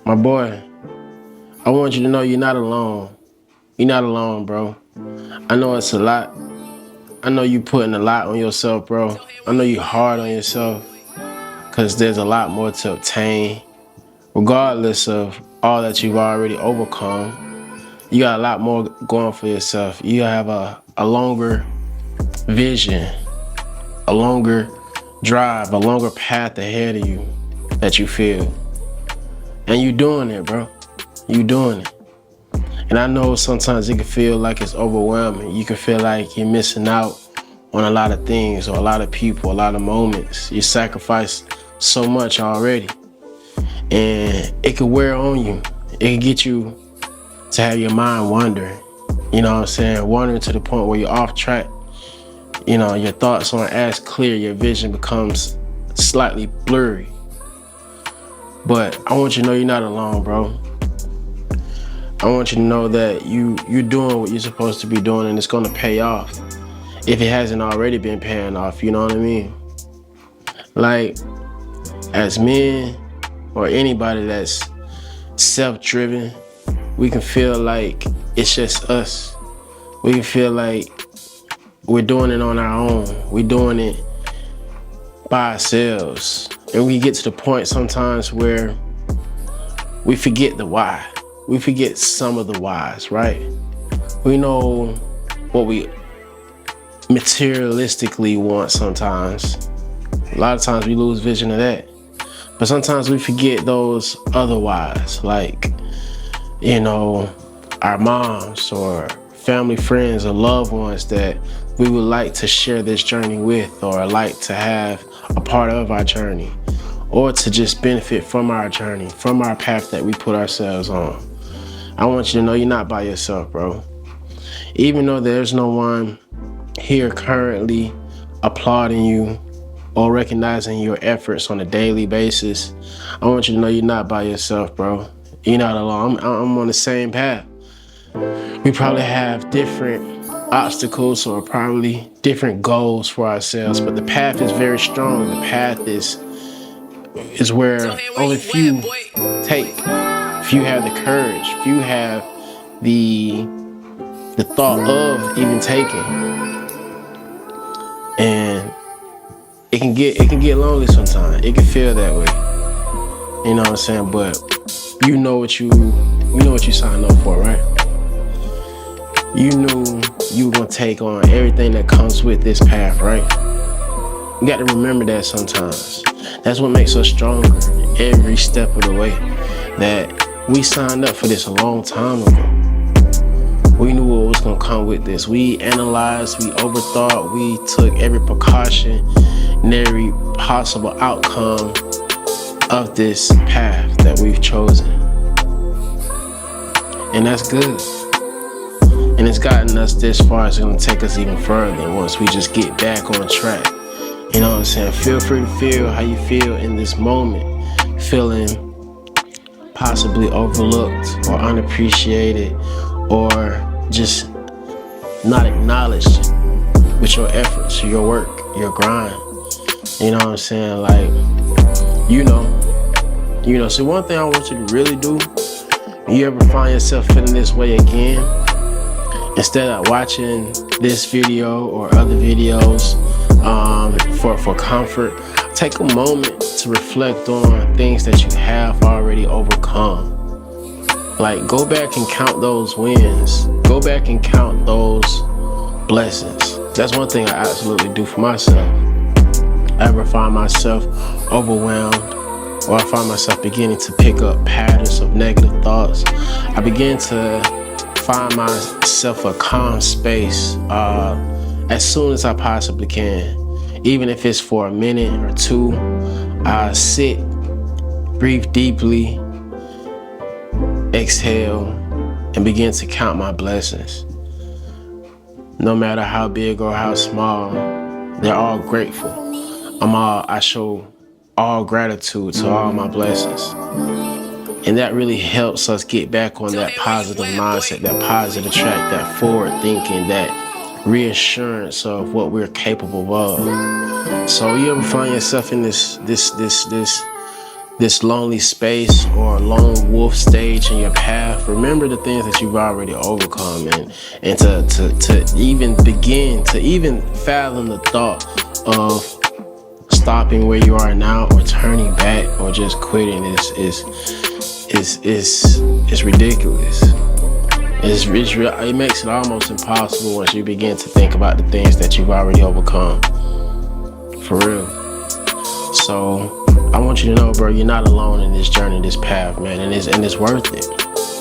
My boy, I want you to know you're not alone. You're not alone, bro. I know it's a lot. I know you putting a lot on yourself, bro. I know you hard on yourself because there's a lot more to obtain. Regardless of all that you've already overcome, you got a lot more going for yourself. You have a longer vision, a longer drive, a longer path ahead of you that you feel. And you doing it, bro. You doing it. And I know sometimes it can feel like it's overwhelming. You can feel like you're missing out on a lot of things or a lot of people, a lot of moments. You sacrificed so much already. And it can wear on you. It can get you to have your mind wandering. You know what I'm saying? Wandering to the point where you're off track. You know, your thoughts aren't as clear. Your vision becomes slightly blurry. But I want you to know you're not alone, bro. I want you to know that you're doing what you're supposed to be doing, and it's gonna pay off if it hasn't already been paying off. You know what I mean? Like, as men or anybody that's self-driven, we can feel like it's just us. We can feel like we're doing it on our own. We're doing it by ourselves. And we get to the point sometimes where we forget the why. We forget some of the whys, right? We know what we materialistically want sometimes. A lot of times we lose vision of that. But sometimes we forget those other whys, like, you know, our moms or family, friends, or loved ones that we would like to share this journey with, or like to have a part of our journey, or to just benefit from our journey, from our path that we put ourselves on. I want you to know you're not by yourself, bro. Even though there's no one here currently applauding you or recognizing your efforts on a daily basis, I want you to know you're not by yourself, bro. You're not alone. I'm on the same path. We probably have different obstacles or probably different goals for ourselves, but the path is very strong. The path is where only few take. Few have the courage. Few have the thought of even taking. And it can get lonely sometimes. It can feel that way. You know what I'm saying? But you know what you signed up for, right? You knew you were gonna take on everything that comes with this path, right? You got to remember that sometimes. That's what makes us stronger every step of the way. That we signed up for this a long time ago. We knew what was gonna come with this. We analyzed, we overthought, we took every precaution and every possible outcome of this path that we've chosen. And that's good. And it's gotten us this far. It's gonna take us even further once we just get back on track. You know what I'm saying? Feel free to feel how you feel in this moment. Feeling possibly overlooked or unappreciated or just not acknowledged with your efforts, your work, your grind. You know what I'm saying? Like, you know. So one thing I want you to really do, you ever find yourself feeling this way again, instead of watching this video or other videos for comfort, take a moment to reflect on things that you have already overcome. Like, go back and count those wins. Go back and count those blessings. That's one thing I absolutely do for myself. I ever find myself overwhelmed, or I find myself beginning to pick up patterns of negative thoughts, I begin to find myself a calm space as soon as I possibly can. Even if it's for a minute or two, I sit, breathe deeply, exhale, and begin to count my blessings. No matter how big or how small, they're all grateful. I show all gratitude to all my blessings. And that really helps us get back on that positive mindset, that positive track, that forward thinking, that reassurance of what we're capable of. So you ever find yourself in this this lonely space or lone wolf stage in your path, remember the things that you've already overcome, and to even begin to even fathom the thought of stopping where you are now or turning back or just quitting is ridiculous. It makes it almost impossible once you begin to think about the things that you've already overcome. For real. So I want you to know, bro, you're not alone in this journey, this path, man, and it's worth it.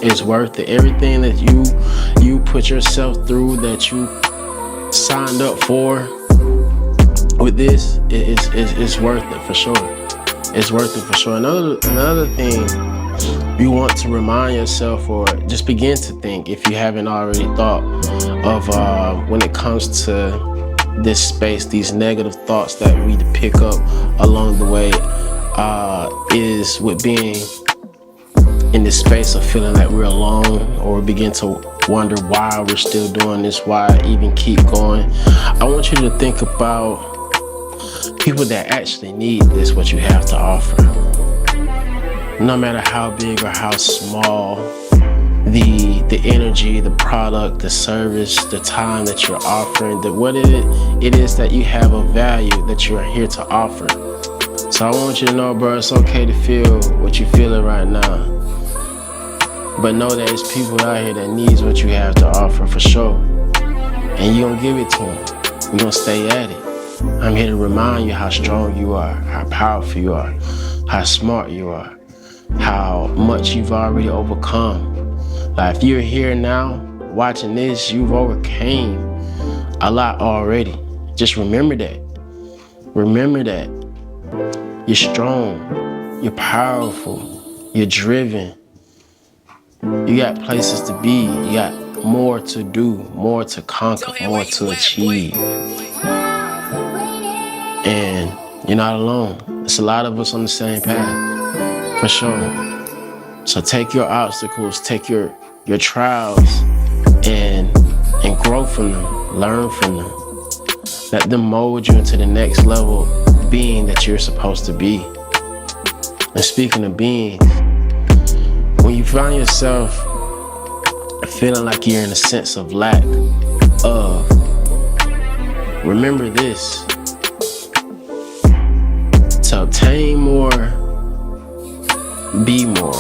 It's worth it. Everything that you put yourself through, that you signed up for with this, it's worth it for sure. It's worth it for sure. Another thing you want to remind yourself, or just begin to think, if you haven't already thought of, when it comes to this space, these negative thoughts that we pick up along the way, is with being in this space of feeling like we're alone, or we begin to wonder why we're still doing this, why even keep going. I want you to think about people that actually need this, what you have to offer. No matter how big or how small the energy, the product, the service, the time that you're offering, what it is that you have of value that you are here to offer. So I want you to know, bro, it's okay to feel what you're feeling right now. But know that there's people out here that needs what you have to offer for sure. And you're gonna give it to them. You're gonna stay at it. I'm here to remind you how strong you are, how powerful you are, how smart you are, how much you've already overcome. Like, if you're here now watching this, you've overcame a lot already. Just remember that. Remember that. You're strong. You're powerful. You're driven. You got places to be. You got more to do, more to conquer, more to achieve. And you're not alone. There's a lot of us on the same path, for sure. So take your obstacles, take your trials, and grow from them, learn from them. Let them mold you into the next level being that you're supposed to be. And speaking of beings, when you find yourself feeling like you're in a sense of lack of, remember this: to obtain more, be more.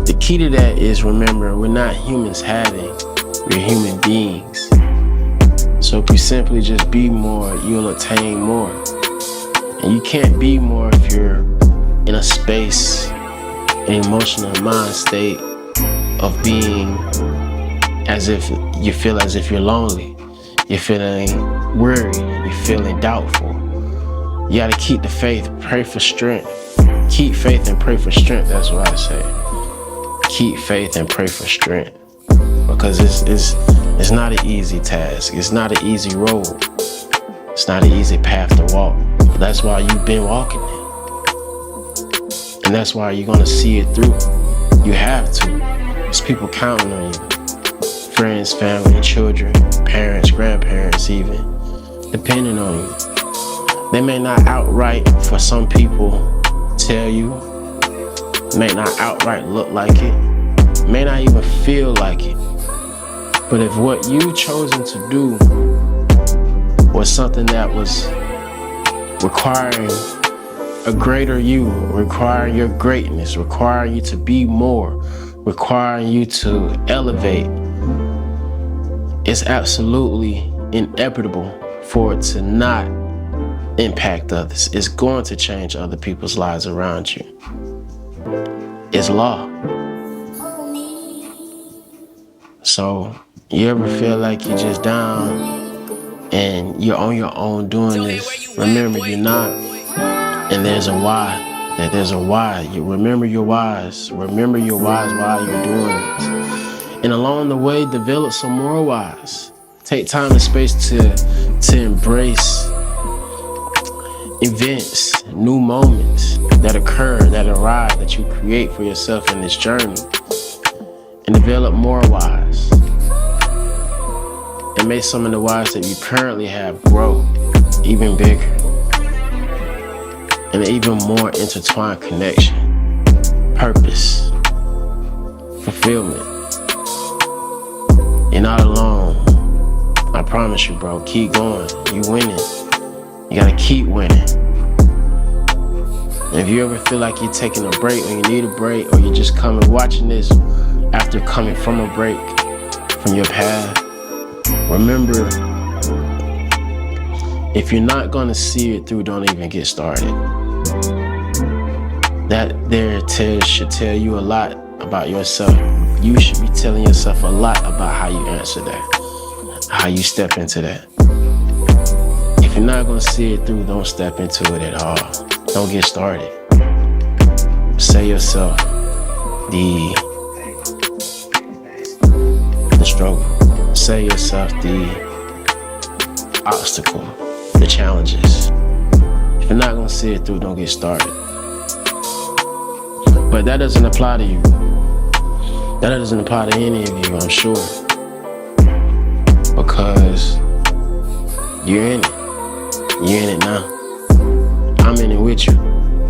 The key to that is, remember, we're not humans having, we're human beings. So if you simply just be more, you'll attain more. And you can't be more if you're in a space, an emotional mind state of being as if you feel as if you're lonely. You're feeling weary, you're feeling doubtful. You gotta keep the faith, pray for strength. Keep faith and pray for strength, that's what I say. Keep faith and pray for strength. Because it's not an easy task. It's not an easy road. It's not an easy path to walk. But that's why you've been walking it. And that's why you're gonna see it through. You have to. There's people counting on you. Friends, family, children, parents, grandparents even, depending on you. They may not outright, for some people, tell you. May not outright look like it. May not even feel like it. But if what you chosen to do was something that was requiring a greater you, requiring your greatness, requiring you to be more, requiring you to elevate, it's absolutely inevitable for it to not impact others. It's going to change other people's lives around you. It's law. So you ever feel like you're just down and you're on your own doing this, remember you're not. And there's a why. That there's a why. You remember your whys. Remember your whys while you're doing this. And along the way, develop some more whys. Take time and space to embrace events, new moments that occur, that arrive, that you create for yourself in this journey. And develop more whys. And make some of the whys that you currently have grow even bigger. and an even more intertwined connection, purpose, fulfillment. You're not alone. I promise you, bro. Keep going. You winning. You gotta keep winning. And if you ever feel like you're taking a break, or you need a break, or you're just watching this after coming from a break from your path, remember, if you're not gonna see it through, don't even get started. That there should tell you a lot about yourself. You should be telling yourself a lot about how you answer that, how you step into that. If you're not gonna see it through, don't step into it at all. Don't get started. Say yourself the struggle. Say yourself the obstacle, the challenges. If you're not gonna see it through, don't get started. But that doesn't apply to you. That doesn't apply to any of you, I'm sure. Because you're in it. You're in it now. I'm in it with you.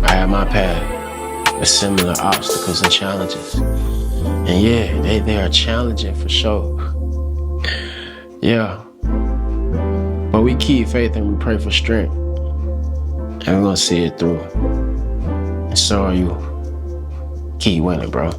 I have my path with similar obstacles and challenges. And yeah, they are challenging for sure. Yeah. But we keep faith and we pray for strength. And we're gonna see it through. And so are you. Keep winning, bro.